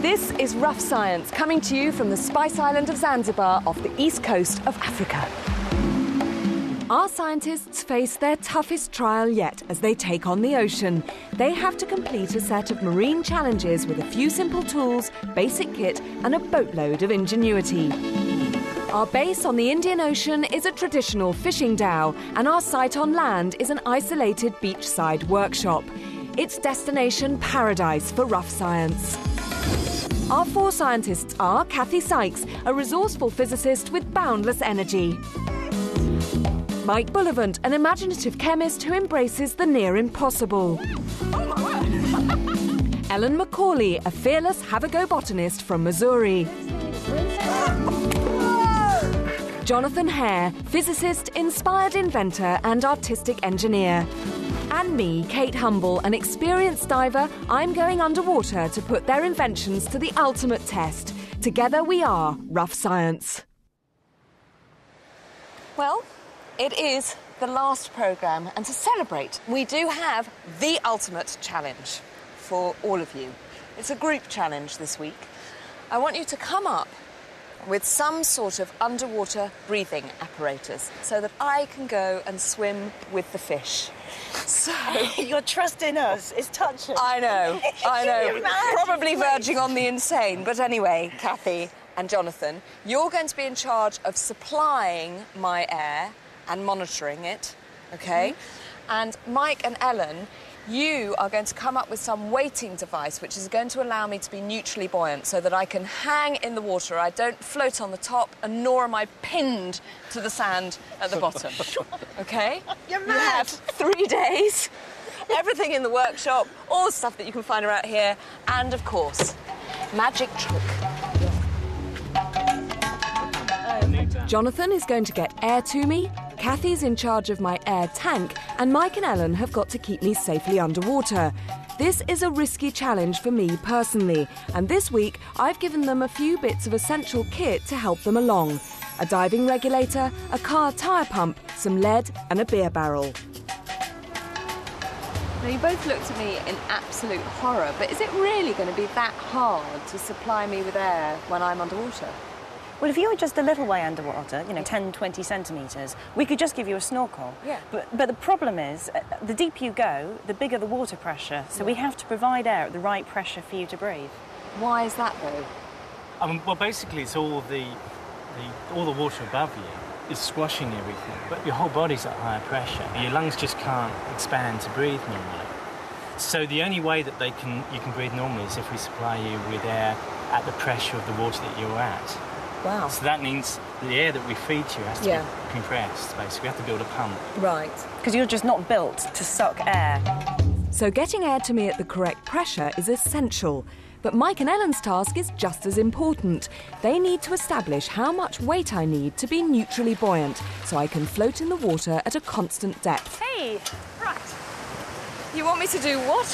This is Rough Science, coming to you from the Spice Island of Zanzibar off the east coast of Africa. Our scientists face their toughest trial yet as they take on the ocean. They have to complete a set of marine challenges with a few simple tools, basic kit and a boatload of ingenuity. Our base on the Indian Ocean is a traditional fishing dhow, and our site on land is an isolated beachside workshop. It's destination paradise for rough science. Our four scientists are Kathy Sykes, a resourceful physicist with boundless energy; Mike Bullivant, an imaginative chemist who embraces the near impossible; Ellen Macaulay, a fearless have-a-go botanist from Missouri; Jonathan Hare, physicist, inspired inventor and artistic engineer; and me, Kate Humble, an experienced diver. I'm going underwater to put their inventions to the ultimate test. Together we are Rough Science. Well, it is the last programme, and to celebrate, we do have the ultimate challenge for all of you. It's a group challenge this week. I want you to come up with some sort of underwater breathing apparatus so that I can go and swim with the fish. So your trust in us is touching. I know. Probably verging on the insane. But anyway, Kathy and Jonathan, you're going to be in charge of supplying my air and monitoring it, OK? And Mike and Ellen, you are going to come up with some weighting device which is going to allow me to be neutrally buoyant so that I can hang in the water. I don't float on the top, and nor am I pinned to the sand at the bottom. OK? You're mad! You have 3 days, everything in the workshop, all the stuff that you can find around here, and, of course, magic trick. Jonathan is going to get air to me, Kathy's in charge of my air tank, and Mike and Ellen have got to keep me safely underwater. This is a risky challenge for me personally, and this week I've given them a few bits of essential kit to help them along. A diving regulator, a car tyre pump, some lead and a beer barrel. Now, you both looked at me in absolute horror, but is it really going to be that hard to supply me with air when I'm underwater? Well, if you were just a little way underwater, 10, 20 centimetres, we could just give you a snorkel. Yeah. But the problem is, the deeper you go, the bigger the water pressure. So we have to provide air at the right pressure for you to breathe. Why is that, though? Well, basically, it's all the water above you is squashing everything. But your whole body's at higher pressure. Your lungs just can't expand to breathe normally. So the only way that you can breathe normally is if we supply you with air at the pressure of the water that you're at. Wow. So that means the air that we feed you has to be compressed, basically. We have to build a pump. Right. Because you're just not built to suck air. So getting air to me at the correct pressure is essential. But Mike and Ellen's task is just as important. They need to establish how much weight I need to be neutrally buoyant, so I can float in the water at a constant depth. Hey, Right. You want me to do what?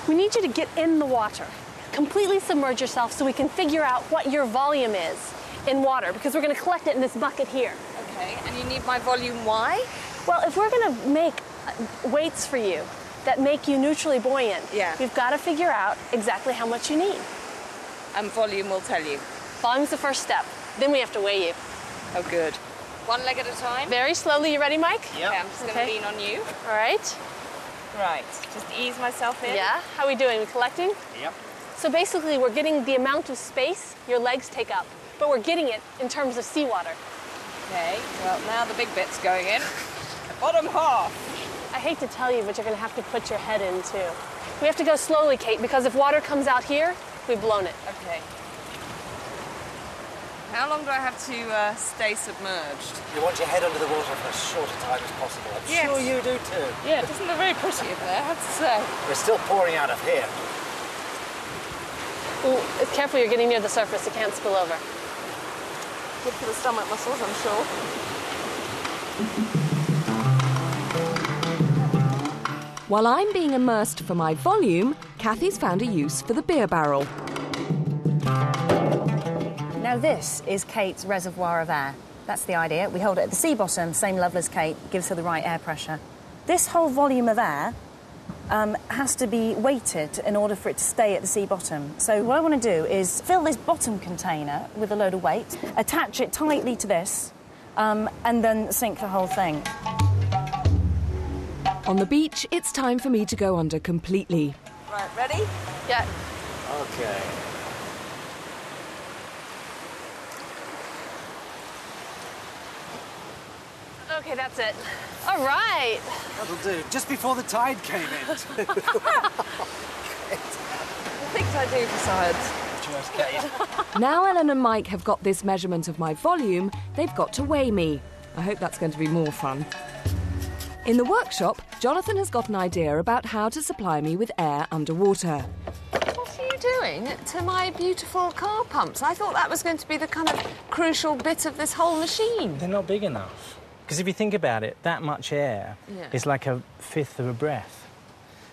we need you to get in the water. Completely submerge yourself so we can figure out what your volume is in water, because we're going to collect it in this bucket here. OK, and you need my volume why? Well, if we're going to make weights for you that make you neutrally buoyant, we've got to figure out exactly how much you need. And volume will tell you. Volume's the first step. Then we have to weigh you. Oh, good. One leg at a time? Very slowly. You ready, Mike? Yeah. OK, I'm just going to lean on you. All right. Right. Just ease myself in. Yeah. How are we doing? We collecting? Yep. So basically, we're getting the amount of space your legs take up, but we're getting it in terms of seawater. OK, well, now the big bit's going in. The bottom half. I hate to tell you, but you're going to have to put your head in, too. We have to go slowly, Kate, because if water comes out here, we've blown it. OK. How long do I have to stay submerged? You want your head under the water for as short a time as possible. I'm Yes. sure you do too. Yeah, it doesn't look very pretty in there, I have to say. We're still pouring out of here. Ooh, careful, you're getting near the surface. It can't spill over. Good for the stomach muscles, I'm sure. While I'm being immersed for my volume, Kathy's found a use for the beer barrel. Now this is Kate's reservoir of air. That's the idea. We hold it at the sea bottom, same level as Kate, gives her the right air pressure. This whole volume of air has to be weighted in order for it to stay at the sea bottom. So what I want to do is fill this bottom container with a load of weight, attach it tightly to this, and then sink the whole thing. On the beach, it's time for me to go under completely. Right, ready? Yeah. Okay. Okay, that's it. All right. That'll do. Just before the tide came in. I think I do for science. Just Kate. Now Ellen and Mike have got this measurement of my volume, they've got to weigh me. I hope that's going to be more fun. In the workshop, Jonathan has got an idea about how to supply me with air underwater. What are you doing to my beautiful car pumps? I thought that was going to be the kind of crucial bit of this whole machine. They're not big enough. Because if you think about it, that much air is like a fifth of a breath.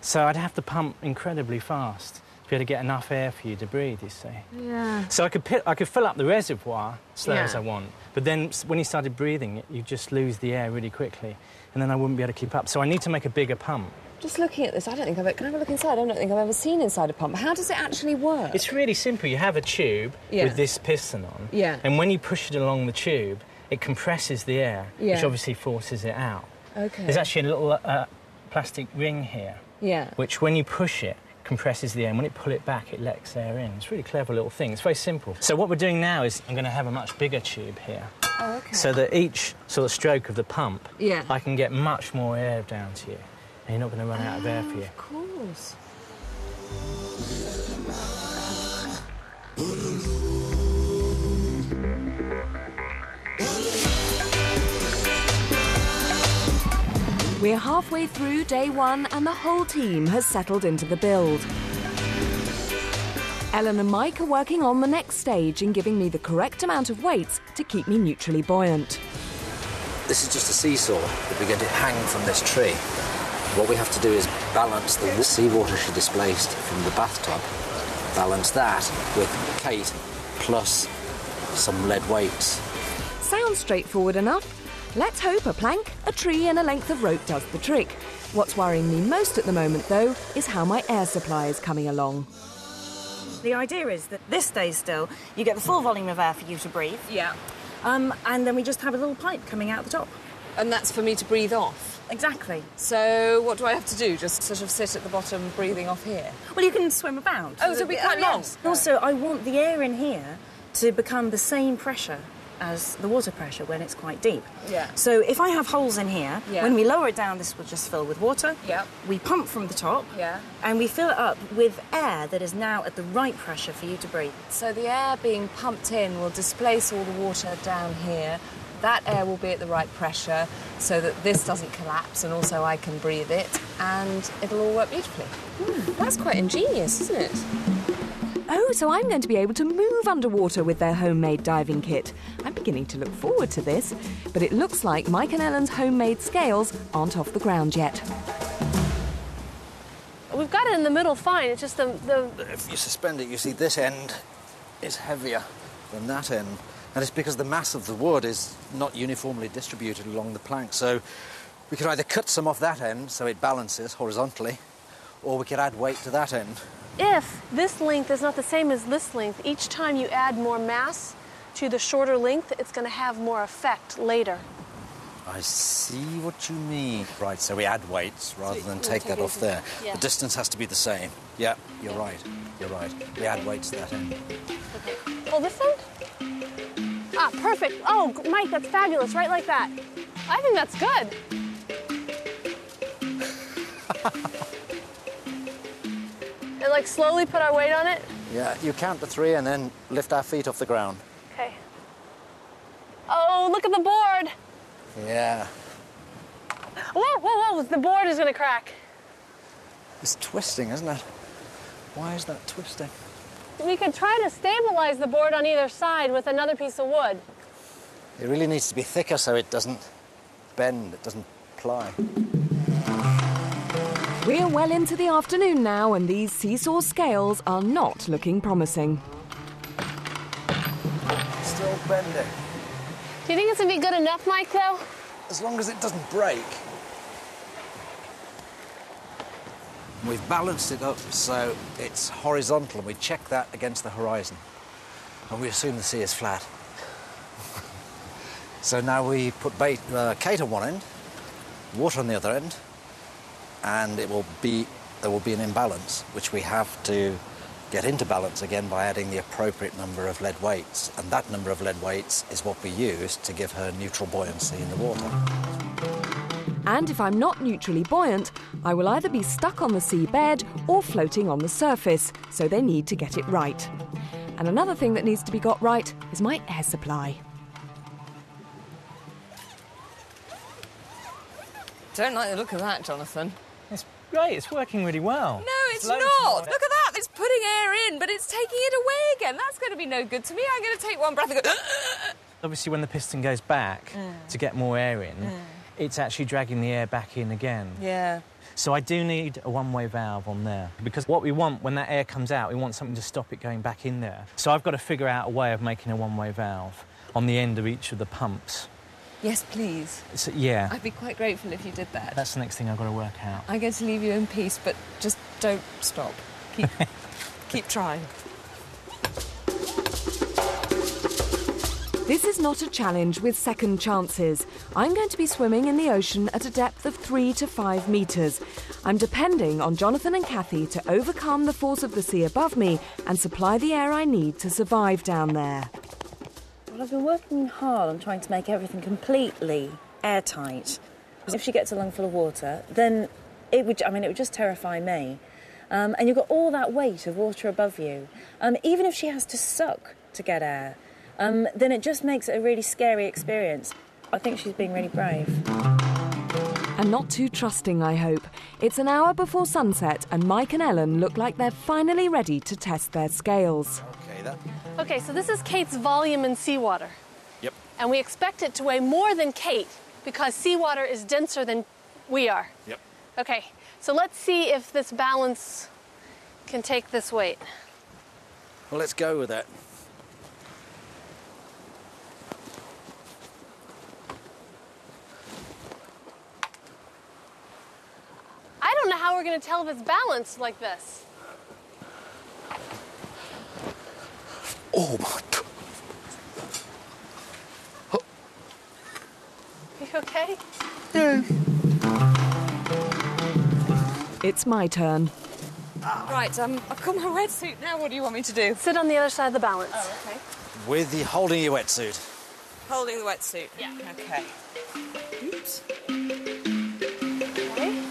So I'd have to pump incredibly fast to be able to get enough air for you to breathe, you see. Yeah. So I could fill up the reservoir slow as I want, but then when you started breathing, you just lose the air really quickly, and then I wouldn't be able to keep up. So I need to make a bigger pump. Just looking at this, I don't think I've... Can I have a look inside? I don't think I've ever seen inside a pump. How does it actually work? It's really simple. You have a tube with this piston on, and when you push it along the tube, it compresses the air, which obviously forces it out. Okay. There's actually a little plastic ring here, which when you push it, compresses the air, and when you pull it back, it lets air in. It's a really clever little thing. It's very simple. So what we're doing now is I'm going to have a much bigger tube here. Oh, okay. So that each sort of stroke of the pump, I can get much more air down to you, and you're not going to run out of air for you. Of course. We're halfway through day one and the whole team has settled into the build. Ellen and Mike are working on the next stage in giving me the correct amount of weights to keep me neutrally buoyant. This is just a seesaw that we're going to hang from this tree. What we have to do is balance the seawater she displaced from the bathtub, balance that with Kate plus some lead weights. Sounds straightforward enough. Let's hope a plank, a tree and a length of rope does the trick. What's worrying me most at the moment, though, is how my air supply is coming along. The idea is that this stays still, you get the full volume of air for you to breathe, and then we just have a little pipe coming out the top. And that's for me to breathe off? Exactly. So what do I have to do? Just sort of sit at the bottom breathing off here? Well, you can swim about. Oh, so it'll be quite long? Yes. Also, I want the air in here to become the same pressure as the water pressure when it's quite deep. So if I have holes in here, when we lower it down, this will just fill with water. We pump from the top, and we fill it up with air that is now at the right pressure for you to breathe. So the air being pumped in will displace all the water down here. That air will be at the right pressure so that this doesn't collapse and also I can breathe it, and it'll all work beautifully. That's quite ingenious, isn't it? Oh, so I'm going to be able to move underwater with their homemade diving kit. I'm beginning to look forward to this, but it looks like Mike and Ellen's homemade scales aren't off the ground yet. We've got it in the middle fine, it's just the... If you suspend it, you see this end is heavier than that end. And it's because the mass of the wood is not uniformly distributed along the plank. So we could either cut some off that end so it balances horizontally, or we could add weight to that end. If this length is not the same as this length, each time you add more mass to the shorter length, it's going to have more effect later. I see what you mean. Right, so we add weights rather than take that off there. Yeah. The distance has to be the same. Yeah, you're right. You're right. We add weights to that end. Okay. Oh, this end? Ah, perfect. Oh, Mike, that's fabulous. Right like that. I think that's good. And like slowly put our weight on it? Yeah, you count to 3 and then lift our feet off the ground. Okay. Oh, look at the board. Yeah. Whoa, whoa, whoa, the board is gonna crack. It's twisting, isn't it? Why is that twisting? We could try to stabilize the board on either side with another piece of wood. It really needs to be thicker so it doesn't bend, it doesn't ply. We're well into the afternoon now, and these seesaw scales are not looking promising. Still bending. Do you think it's gonna be good enough, Mike, though? As long as it doesn't break. We've balanced it up so it's horizontal, and we check that against the horizon. And we assume the sea is flat. So now we put Kate on one end, water on the other end, and there will be an imbalance, which we have to get into balance again by adding the appropriate number of lead weights. And that number of lead weights is what we use to give her neutral buoyancy in the water. And if I'm not neutrally buoyant, I will either be stuck on the seabed or floating on the surface, so they need to get it right. And another thing that needs to be got right is my air supply. Don't like the look of that, Jonathan. It's great, it's working really well. No, it's not. Look at that. It's putting air in, but it's taking it away again. That's going to be no good to me. I'm going to take one breath and go... Obviously, when the piston goes back to get more air in, it's actually dragging the air back in again. Yeah. So I do need a one-way valve on there, because what we want when that air comes out, we want something to stop it going back in there. So I've got to figure out a way of making a one-way valve on the end of each of the pumps. Yes, please. So, yeah. I'd be quite grateful if you did that. That's the next thing I've got to work out. I'm going to leave you in peace, but just don't stop. Keep trying. This is not a challenge with second chances. I'm going to be swimming in the ocean at a depth of 3 to 5 metres. I'm depending on Jonathan and Kathy to overcome the force of the sea above me and supply the air I need to survive down there. Well, I've been working hard on trying to make everything completely airtight. If she gets a lung full of water, then it would just terrify me. And you've got all that weight of water above you. Even if she has to suck to get air, then it just makes it a really scary experience. I think she's being really brave. And not too trusting, I hope. It's an hour before sunset and Mike and Ellen look like they're finally ready to test their scales. Okay, so this is Kate's volume in seawater. Yep. And we expect it to weigh more than Kate because seawater is denser than we are. Yep. Okay, so let's see if this balance can take this weight. Well, let's go with that. I don't know how we're going to tell if it's balanced like this. Oh, my God. You okay? Yeah. It's my turn. Right, I've got my wetsuit now. What do you want me to do? Sit on the other side of the balance. Oh, okay. With the holding your wetsuit. Holding the wetsuit? Yeah. Okay. Oops. Okay.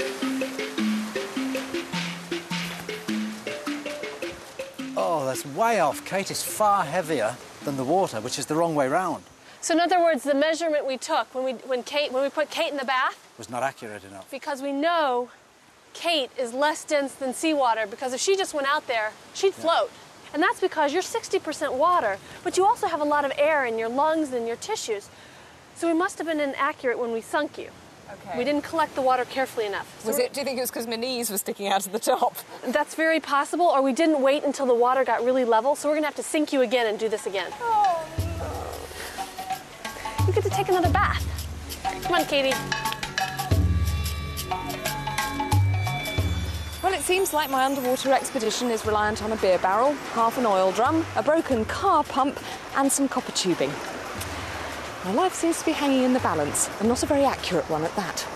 Oh, that's way off. Kate is far heavier than the water, which is the wrong way round. So in other words, the measurement we took when we put Kate in the bath Was not accurate enough. because we know Kate is less dense than seawater, because if she just went out there, she'd float. And that's because you're 60% water, but you also have a lot of air in your lungs and your tissues. So we must have been inaccurate when we sunk you. Okay. We didn't collect the water carefully enough. So Do you think it was because my knees were sticking out of the top? that's very possible, or we didn't wait until the water got really level, so we're gonna have to sink you again and do this again. Oh, You get to take another bath. Come on, Katie. Well, it seems like my underwater expedition is reliant on a beer barrel, half an oil drum, a broken car pump, and some copper tubing. My life seems to be hanging in the balance, and not a very accurate one at that.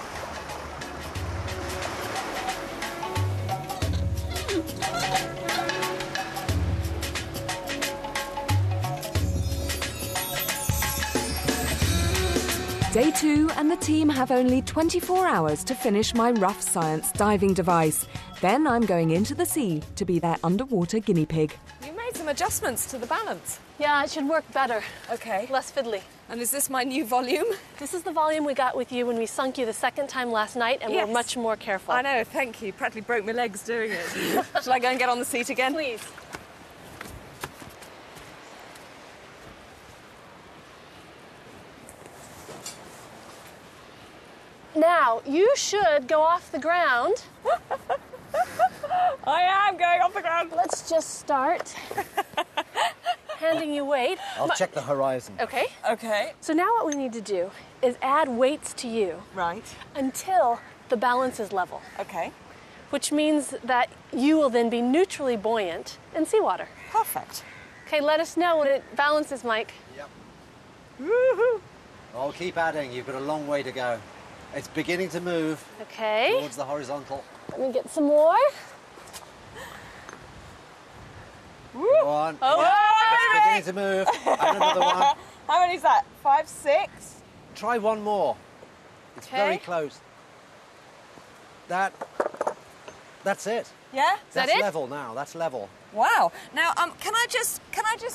Day 2 and the team have only 24 hours to finish my rough science diving device. Then I'm going into the sea to be their underwater guinea pig. You made some adjustments to the balance. Yeah, it should work better. Okay. Less fiddly. And is this my new volume? This is the volume we got with you when we sunk you the second time last night, and Yes. we're much more careful. I know, thank you. Practically broke my legs doing it. Shall I go and get on the seat again? Please. Now, you should go off the ground. I am going off the ground. Let's just start handing you weight. I'll check the horizon. Okay. Okay. So now what we need to do is add weights to you Right. until the balance is level. Okay. which means that you will then be neutrally buoyant in seawater. Perfect. Okay, let us know when it balances, Mike. Yep. Woohoo! Oh, keep adding. You've got a long way to go. It's beginning to move Okay. towards the horizontal. Let me get some more. Go on. Oh, Yeah, it's beginning to move. And another one. How many is that? 5, 6? Try one more. It's very Okay. close. That's it. Yeah? That's level now. That's level. Wow. Now, can I just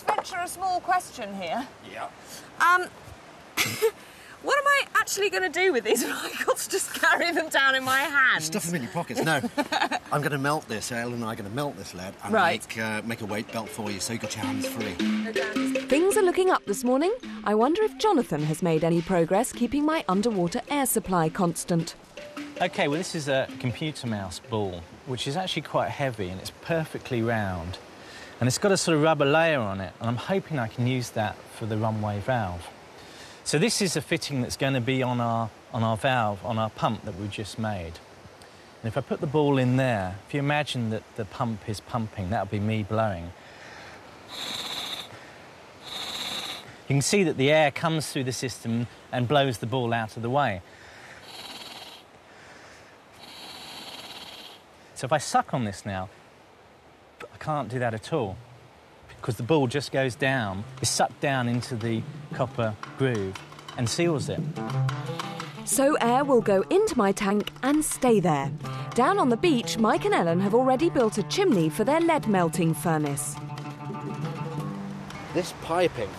venture a small question here? Yeah. What am I actually going to do with these? Am I got to just carry them down in my hands? Stuff them in your pockets. No. I'm going to melt this. Ellen and I are going to melt this lead and make a weight belt for you so you've got your hands free. Things are looking up this morning. I wonder if Jonathan has made any progress keeping my underwater air supply constant. OK, well, this is a computer mouse ball, which is actually quite heavy and it's perfectly round. And it's got a sort of rubber layer on it, and I'm hoping I can use that for the runway valve. So this is a fitting that's going to be on our valve, on our pump that we just made. And if I put the ball in there, if you imagine that the pump is pumping, that'll be me blowing. You can see that the air comes through the system and blows the ball out of the way. So if I suck on this now, I can't do that at all, because the ball just goes down, is sucked down into the copper groove and seals it. So air will go into my tank and stay there. Down on the beach, Mike and Ellen have already built a chimney for their lead melting furnace. This piping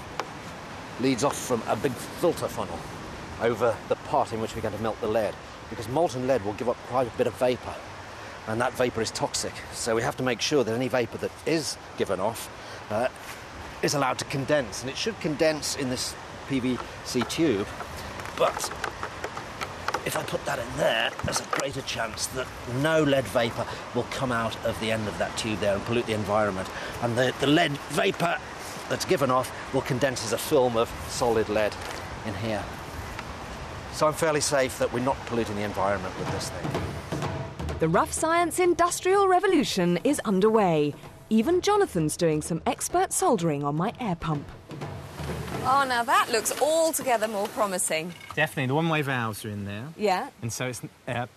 leads off from a big filter funnel over the pot in which we're going to melt the lead, because molten lead will give up quite a bit of vapour, and that vapour is toxic. So we have to make sure that any vapour that is given off is allowed to condense, and it should condense in this PVC tube, but if I put that in there, there's a greater chance that no lead vapour will come out of the end of that tube there and pollute the environment, and the lead vapour that's given off will condense as a film of solid lead in here. So I'm fairly safe that we're not polluting the environment with this thing. The rough science industrial revolution is underway. Even Jonathan's doing some expert soldering on my air pump. Oh, now that looks altogether more promising. Definitely, the one-way valves are in there. Yeah. And so it's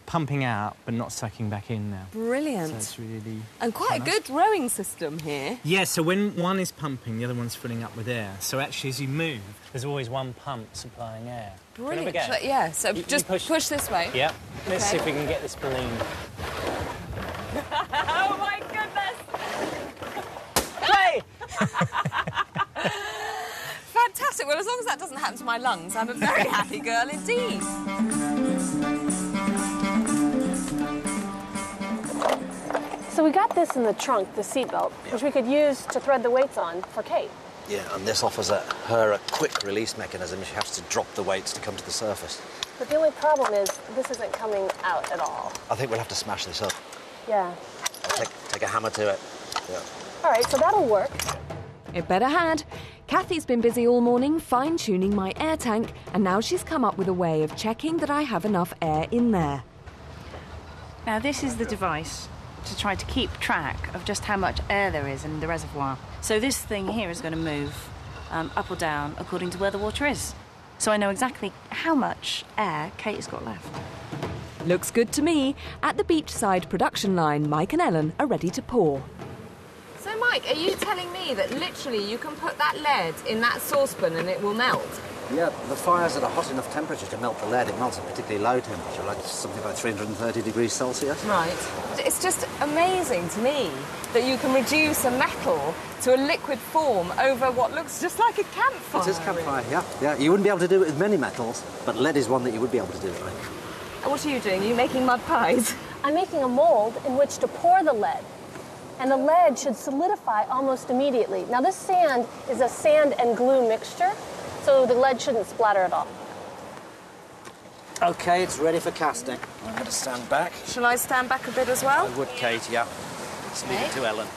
pumping out, but not sucking back in now. Brilliant. So it's really... And quite a good rowing system here. Yeah, so when one is pumping, the other one's filling up with air. So actually, as you move, there's always one pump supplying air. Brilliant. Yeah, so just push this way. Yeah. Let's see if we can get this balloon. Oh, my goodness! Hey! Fantastic. Well, as long as that doesn't happen to my lungs, I'm a very happy girl indeed. So we got this in the trunk, the seatbelt, which we could use to thread the weights on for Kate. Yeah, and this offers her a quick release mechanism. She has to drop the weights to come to the surface. But the only problem is this isn't coming out at all. I think we'll have to smash this up. Yeah. I'll take a hammer to it. Yeah. All right, so that'll work. It better had. Kathy's been busy all morning fine-tuning my air tank, and now she's come up with a way of checking that I have enough air in there. Now, this is the device to try to keep track of just how much air there is in the reservoir. So this thing here is going to move up or down according to where the water is. So I know exactly how much air Kate has got left. Looks good to me. At the beachside production line, Mike and Ellen are ready to pour. So, Mike, are you telling me that literally you can put that lead in that saucepan and it will melt? Yeah, the fire's at a hot enough temperature to melt the lead. It melts at a particularly low temperature, like something like 330 degrees Celsius. Right. It's just amazing to me that you can reduce a metal to a liquid form over what looks just like a campfire. It is campfire, yeah. You wouldn't be able to do it with many metals, but lead is one that you would be able to do it with. And what are you doing? Are you making mud pies? I'm making a mold in which to pour the lead. And the lead should solidify almost immediately. Now, this sand is a sand and glue mixture, so the lead shouldn't splatter at all. OK, it's ready for casting. I'm going to stand back. Shall I stand back a bit as well? I would, Kate, yeah. Let's leave it to Ellen.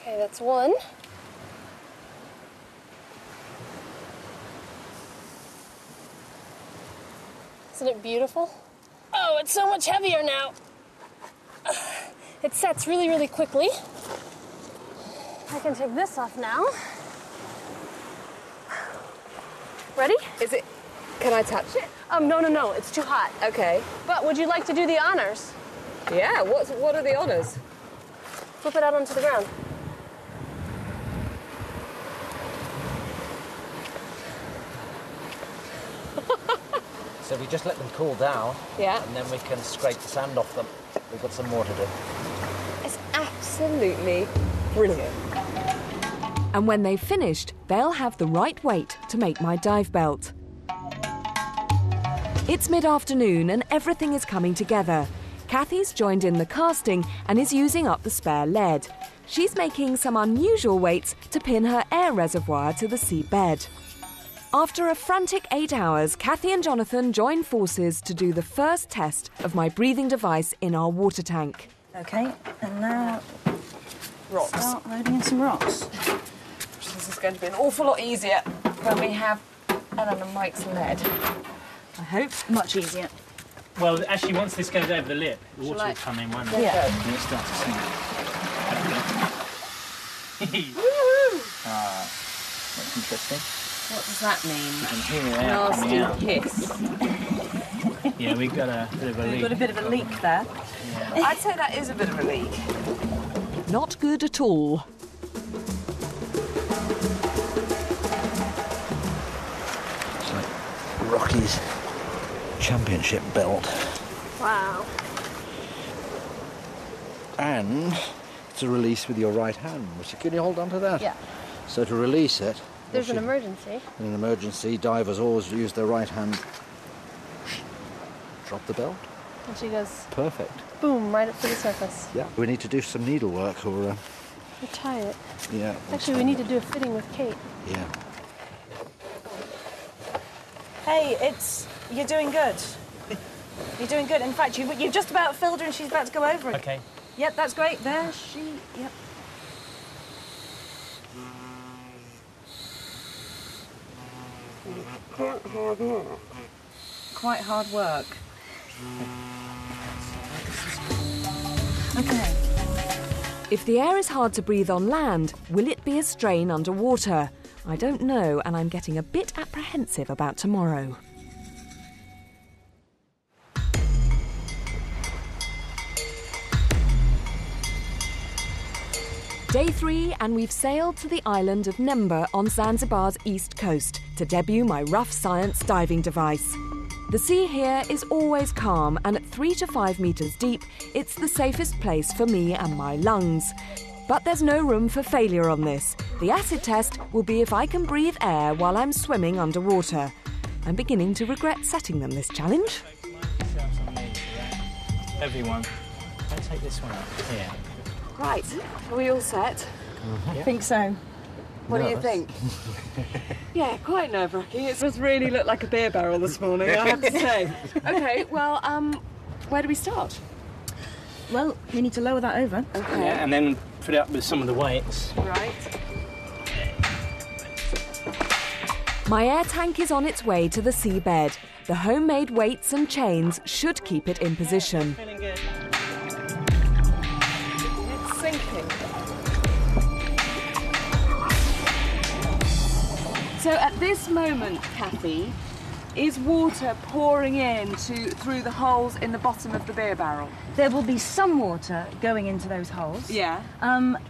Okay, that's one. Isn't it beautiful? Oh, it's so much heavier now. It sets really, really quickly. I can take this off now. Ready? Is it... Can I touch it? No, it's too hot. Okay. But would you like to do the honors? Yeah, what are the honours? Flip it out onto the ground. So we just let them cool down, Yeah. and then we can scrape the sand off them. We've got some more to do. It's absolutely brilliant. And when they've finished, they'll have the right weight to make my dive belt. It's mid-afternoon and everything is coming together. Kathy's joined in the casting and is using up the spare lead. She's making some unusual weights to pin her air reservoir to the seabed. After a frantic 8 hours, Kathy and Jonathan join forces to do the first test of my breathing device in our water tank. OK, and now Rocks. start loading in some rocks. This is going to be an awful lot easier when we have Ellen and Mike's lead. I hope. Much easier. Well, actually, once this goes over the lip, the water I- will come in, won't it? Yeah. And it starts to sink. That's interesting. What does that mean? You can hear the air coming out. Nasty hiss. Yeah, we've got a bit of a We've leak. got a bit of a leak there. I'd say that is a bit of a leak. Not good at all. It's like Rocky's championship belt. Wow. And it's a release with your right hand. Can you hold on to that? Yeah. So to release it, There's an emergency. in an emergency, divers always use their right hand. Drop the belt. And she goes, Perfect. boom, right up to the surface. Yeah. We need to do some needlework or, You tie it. yeah. Actually, we need to do a fitting with Kate. Yeah. Hey, you're doing good. You're doing good. In fact, you've just about filled her and she's about to go over it. Okay. Yep, that's great. Yep. Quite hard work. Okay. If the air is hard to breathe on land, will it be a strain underwater? I don't know, and I'm getting a bit apprehensive about tomorrow. Day 3, and we've sailed to the island of Nemba on Zanzibar's east coast to debut my rough science diving device. The sea here is always calm, and at 3 to 5 metres deep, it's the safest place for me and my lungs. But there's no room for failure on this. The acid test will be if I can breathe air while I'm swimming underwater. I'm beginning to regret setting them this challenge. Everyone, I'll take this one up here. Right, are we all set? I think so. What do you think? Yeah, quite nerve-wracking. It just really looked like a beer barrel this morning, I have to say. OK, well, where do we start? Well, we need to lower that over. OK. Yeah, and then put it up with some of the weights. Right. My air tank is on its way to the seabed. The homemade weights and chains should keep it in position. Feeling good. It's sinking. So at this moment, Kathy, is water pouring in through the holes in the bottom of the beer barrel? There will be some water going into those holes. Yeah.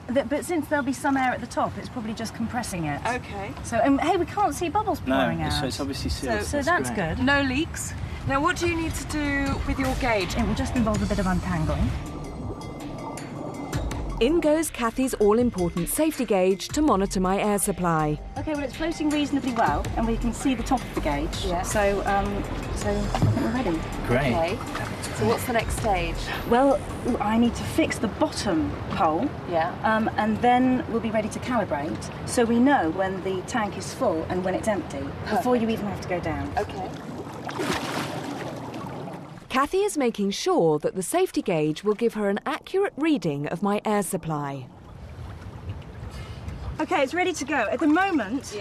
But since there'll be some air at the top, it's probably just compressing it. OK. So, hey, we can't see bubbles pouring out. So it's obviously sealed. So that's great. good. No leaks. Now, what do you need to do with your gauge? It will just involve a bit of untangling. In goes Kathy's all-important safety gauge to monitor my air supply. Okay, well, it's floating reasonably well, and we can see the top of the gauge. Yeah. So I think we're ready. Great. OK. So what's the next stage? Well, I need to fix the bottom hole. Yeah. And then we'll be ready to calibrate, so we know when the tank is full and when it's empty, before you even have to go down. OK. Kathy is making sure that the safety gauge will give her an accurate reading of my air supply. Okay, it's ready to go. At the moment,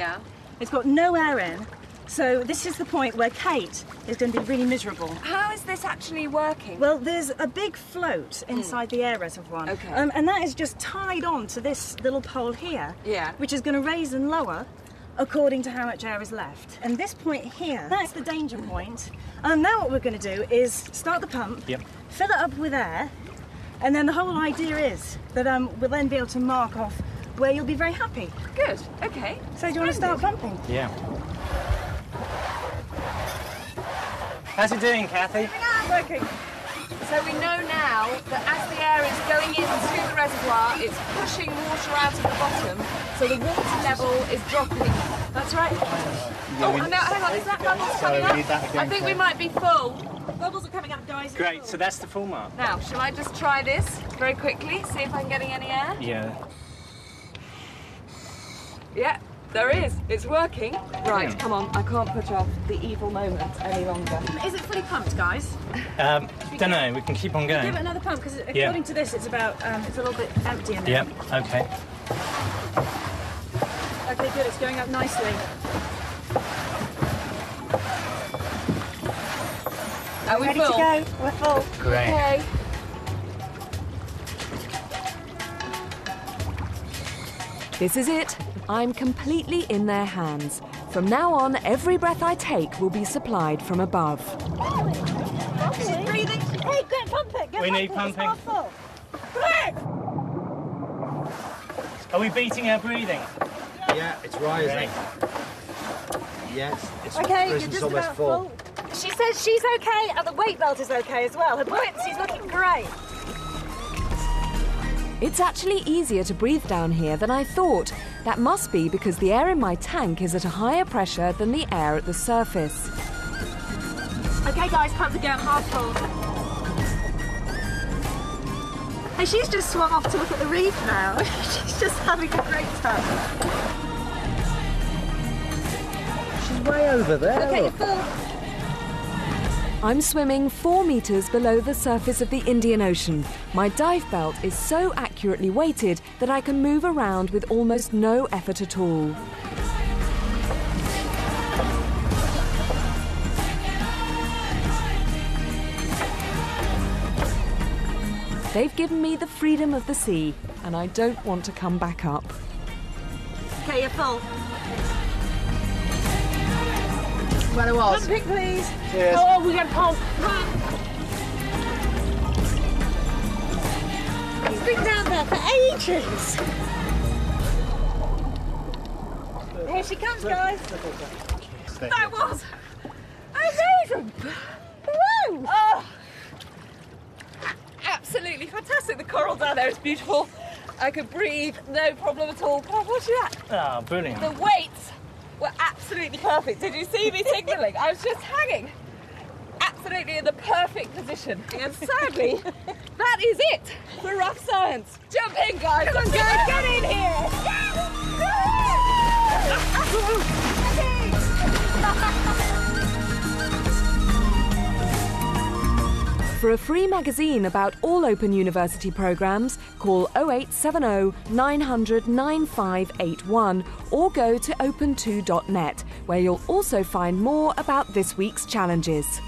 it's got no air in, so this is the point where Kate is going to be really miserable. How is this actually working? Well, there's a big float inside the air reservoir, and that is just tied on to this little pole here, which is going to raise and lower according to how much air is left. And this point here, that's the danger point. Now what we're going to do is start the pump, fill it up with air, and then the whole idea is that we'll then be able to mark off where you'll be very happy. Good, okay. So do you want to start pumping? Yeah. How's it doing, Kathy? Working. So we know now that as the air is going into the reservoir, it's pushing water out of the bottom, so the water level is dropping. That's right. Oh, no, hang on, is that bubbles coming up? I think we might be full. Bubbles are coming up, guys. Great, so that's the full mark. Now, shall I just try this very quickly, see if I'm getting any air? Yeah. Yeah, there is. It's working. Right, come on, I can't put off the evil moment any longer. Is it fully pumped, guys? Don't know, we can keep on going. Give it another pump, because according to this, it's about, it's a little bit empty in there. Yep, okay. Okay, good, it's going up nicely. Are we ready full? to go? We're full. Great. Okay. This is it. I'm completely in their hands. From now on, every breath I take will be supplied from above. She's breathing. Hey, go pump it. We need pumping. It's half full. Are we beating our breathing? Yeah, it's rising. Yes, it's Okay, you're risen's just almost about full. She says she's okay, and the weight belt is okay as well. Her buoyancy's looking great. It's actually easier to breathe down here than I thought. That must be because the air in my tank is at a higher pressure than the air at the surface. Okay, guys, pump again, half full. Hey, she's just swum off to look at the reef now. She's just having a great time. She's way over there. Okay, you're full. I'm swimming 4 meters below the surface of the Indian Ocean. My dive belt is so accurately weighted that I can move around with almost no effort at all. They've given me the freedom of the sea, and I don't want to come back up. Okay, you're full. Well, it was. Pumping, please. Cheers. Oh, we got to pump. He's been down there for ages. Here she comes, guys. That was amazing! Woo! Oh, absolutely fantastic. The coral down there is beautiful. I could breathe, no problem at all. Can I watch you that? Oh, brilliant. The weights were absolutely perfect. Did you see me signalling? I was just hanging absolutely in the perfect position. And sadly, that is it for rough science. Jump in, guys. Come on, guys, get in here. For a free magazine about all Open University programmes, call 0870 900 9581 or go to open2.net, where you'll also find more about this week's challenges.